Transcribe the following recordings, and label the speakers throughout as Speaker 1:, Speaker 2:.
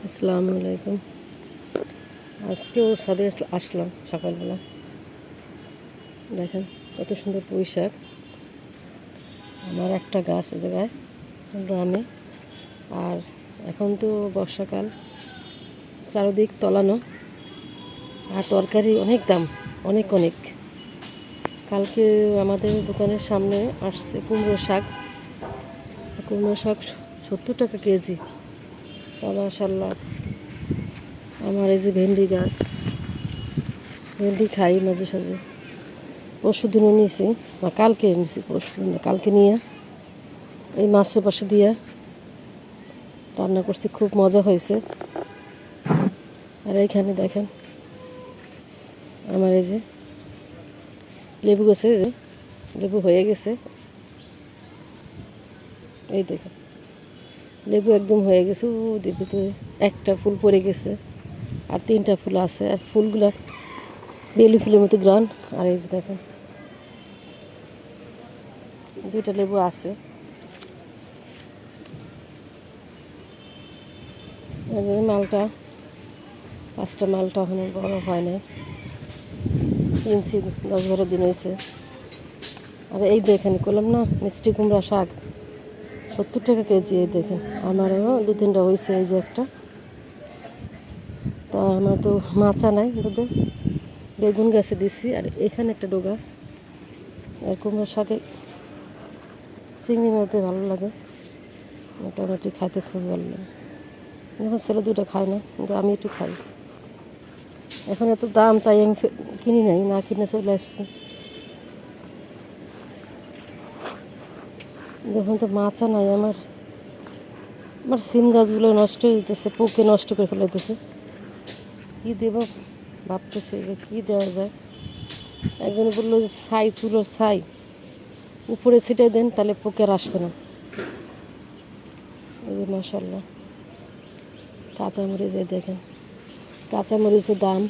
Speaker 1: আসসালামু আলাইকুম। আজকেও ছাদে আসলাম সকালবেলা। দেখেন কত সুন্দর পুঁই শাক। আমার একটা গাছ এ জায়গায় গ্রামে। আর এখন তো বর্ষাকাল, চারদিক তলানো, আর তরকারি অনেক দাম, অনেক অনেক। কালকে আমাদের দোকানের সামনে আসছে কুমড়ো শাক। 70 টাকা কেজি। তা মাশাআল্লাহ। আমার এই যে ভেন্ডি গাছ, ভেন্ডি খাই মাঝে সাঝে। পরশু দিনও নিয়েছি, বা কালকে নিয়েছি, পরশু দিন কালকে নিয়ে এই মাছের পাশে দিয়ে রান্না করছি, খুব মজা হয়েছে। আর এইখানে দেখেন আমার এই যে লেবু গাছে যে লেবু হয়ে গেছে, এই দেখেন লেবু একদম হয়ে গেছে। ও ভিতরে একটা ফুল পড়ে গেছে, আর 3টা ফুল আছে, আর ফুলগুলা বেলি ফুলের মতো গ্রান। আর এই যে দেখেন 2টা লেবু আছে। মালটা 5টা মালটা এখনো বড় হয় নাই, কিনছি 10-12 দিন হয়েছে। আর এই দেখেন করলাম না মিষ্টি কুমড়া শাক, 70 টাকা কেজি। এই দেখেন আমারও 2-3টা হয়েছে, এই যে একটা। তা আমার তো মাচা নাই রোদে, বেগুন গাছে দিছি। আর এখানে একটা ডোগা। আর কুমড়া শাকে চিংড়ি মাছ দিয়ে ভালো লাগে, মোটামুটি খাইতে খুব ভালো লাগে। এখন ছেলে 2টা খায় না, কিন্তু আমি একটু খাই। এখন এত দাম, তাই আমি কিনি নাই, না কিনে চলে আসছি। যখন তো মাচা নাই আমার, আমার সিম গাছগুলো নষ্ট হয়ে যেতেছে, পোকে নষ্ট করে ফেলাইতেছে। কী দেব ভাবতেছে যে কী দেওয়া যায়। একজনে বললো যে ছাই, চুলোর ছাই উপরে ছিটাই দেন, তাহলে পোকে আর আসবে না। এই যে মাশাআল্লাহ কাঁচামরিচ, এই দেখেন কাঁচামরিচের দাম,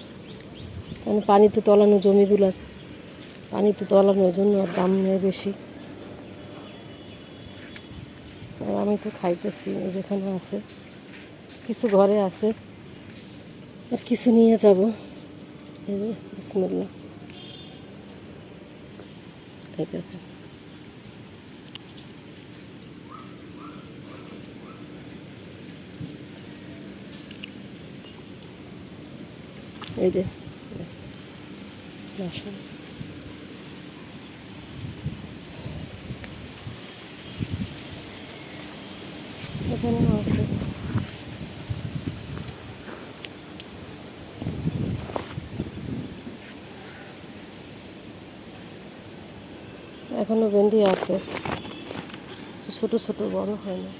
Speaker 1: কারণ পানিতে তলানো জমিগুলো, পানিতে তলানোর জন্য দাম নেয় বেশি। আর আমি তো খাইতেছি, যেখানে আছে কিছু ঘরে আছে, আর কিছু নিয়ে যাব। এই যে বিসমিল্লাহ, এই দেখেন এই যে মাশাআল্লাহ। এখানেও আছে। এখনো ভেন্ডি আছে, ছোট ছোট, বড় হয় না।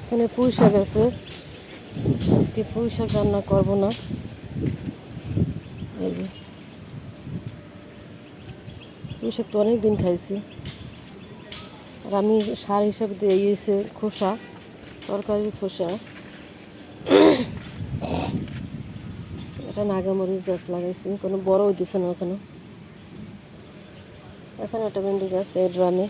Speaker 1: এখানে পুঁই শাক আছে, আজকে পুঁই শাক রান্না করবো না। এই যে পুঁই শাক তো অনেক দিন খাইছি। আর আমি সার হিসাবে দিয়ে দিয়েছে খোসা, তরকারির খোসা। এটা নাগামরিচ গাছ লাগাইছি, কোনো বড় হইতেছে না ওখানে। এখানে একটা ভেন্ডি গাছ, এই ড্রামে।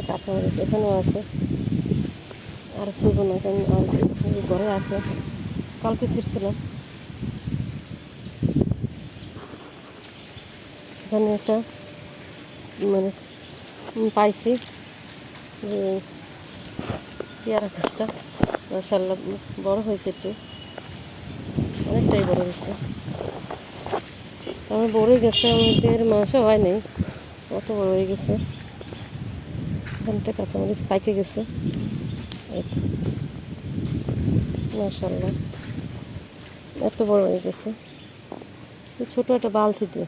Speaker 1: কাঁচামরিচ এখানেও আছে, আর ছিড়ব না, কারণ ঘরে আছে, কালকে ছিঁড়ছিলাম। এখানে একটা মানে পাইছি যে পেয়ারা গাছটা মাশাআল্লাহ বড় হয়েছে, একটু অনেকটাই বড় হয়েছে। আমার বড়ই গেছে, আমার 1.5 মাসও হয় নাই, কত বড় হয়ে গেছে। এখানটা কাঁচামরিচ পাইকে গেছে, মাশাআল্লাহ এত বড় হয়ে গেছে। ছোট একটা বালতিতে,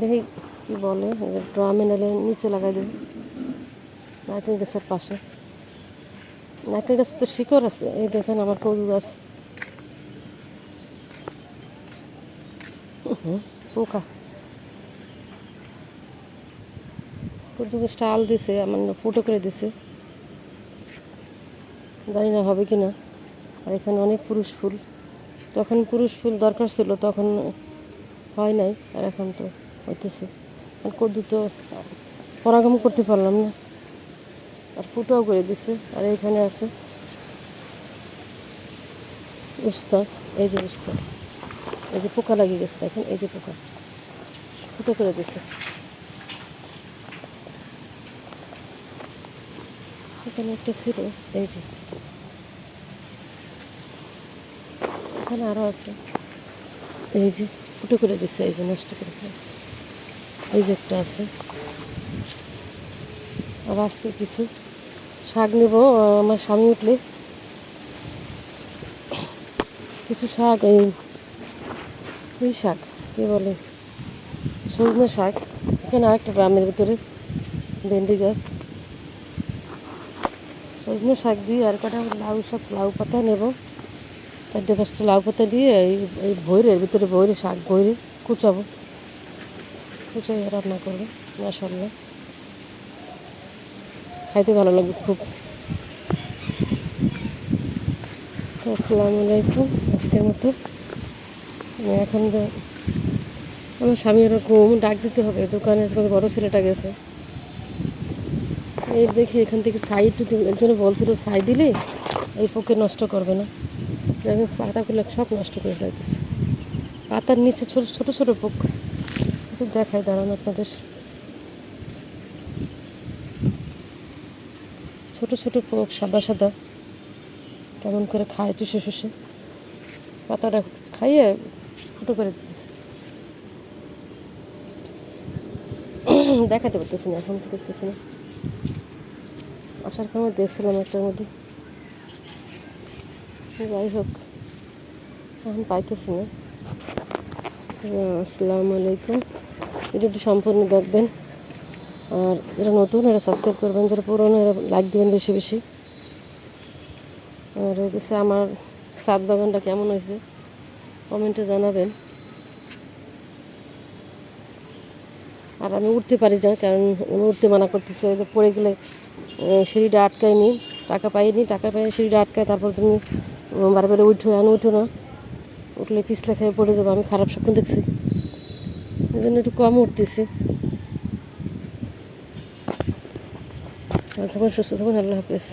Speaker 1: দেখি কি বলে, ড্রামে নাহলে নিচে লাগাই দেবে, নারকেল গাছের পাশে। নারকেল গাছ তো শিকড় আছে। এই দেখেন আমার কদু গাছ, পোকা। কদু গাছটা আল দিছে, আমার ফুটো করে দিছে, জানি না হবে কি না। আর এখানে অনেক পুরুষ ফুল, তখন পুরুষ ফুল দরকার ছিল, তখন হয় নাই, আর এখন তো হইতেছে। আর কদ্দু তো পরাগম করতে পারলাম না, আর ফুটাও করে দিছে। আর এখানে আছে উস্তা, এই যে উস্তা, এই যে পোকা লাগিয়ে গেছে দেখেন, এই যে পোকা ফুটো করে দিছে। এখানে একটা ছিল, এই যে এখানে আরও আছে, এই যে ফুটো করে দিছে, এই যে নষ্ট করে ফেলেছে। এই যে একটা আছে। আর আজকে কিছু শাক নেব, আমার স্বামী উঠলে কিছু শাক, এই শাক কী বলে, সজনে শাক। এখানে আরেকটা গ্রামের ভিতরে ভেন্ডি গাছ, সজনে শাক দিয়ে আর কটা লাউ শাক, লাউ পাতা নেব, 4-5টা লাউ পাতা দিয়ে এই ভৈরের ভিতরে, ভৈরে শাক ভৈরে কুচাবো, কুচাই রান্না করবো। মাশাআল্লাহ, খাইতে ভালো লাগবে খুব। তো আসসালামু আলাইকুম, আজকের মতো আমি এখন আমার স্বামী এরকম ডাক দিতে হবে, দোকানে বড় ছেলেটা গেছে। এই দেখি এখান থেকে ছাই একটু এর জন্য বলছিল, ছাই দিলে এই পোকে নষ্ট করবে না। আমি পাতাগুলো সব নষ্ট করে রাখতেছি, পাতার নিচে ছোট ছোট ছোট পোক। একটু দেখাই দাঁড়ান আপনাদের, ছোট ছোট পোক সাদা সাদা, কেমন করে খায় চুষে শুষে, পাতাটা খাইয়ে ফুটো করে দিতেছে। দেখাতে পারতেছি না, এখন দেখতেছি না, আসার সময় দেখছিলাম একটার মধ্যে, যাই হোক এখন পাইতেছি না। আসসালামু আলাইকুম, ভিডিওটি সম্পূর্ণ দেখবেন, আর যারা নতুন এরা সাবস্ক্রাইব করবেন, যারা পুরনো এরা লাইক দেবেন বেশি বেশি। আর হচ্ছে আমার ছাদ বাগানটা কেমন হয়েছে কমেন্টে জানাবেন। আর আমি উঠতে পারি না, কারণ উনি উঠতে মানা করতেছে, পড়ে গেলে সিঁড়িটা আটকায়নি, টাকা পাইনি, টাকা পাই সিঁড়িটা আটকায়, তারপর তুমি বারবারে উঠো, উঠো না, উঠলে পিছলে খেয়ে পড়ে যাবো, আমি খারাপ স্বপ্ন দেখছি, এই জন্য একটু কম উঠতেছি। ভালো থাকুন, সুস্থ থাকুন, আল্লাহ হাফেজ।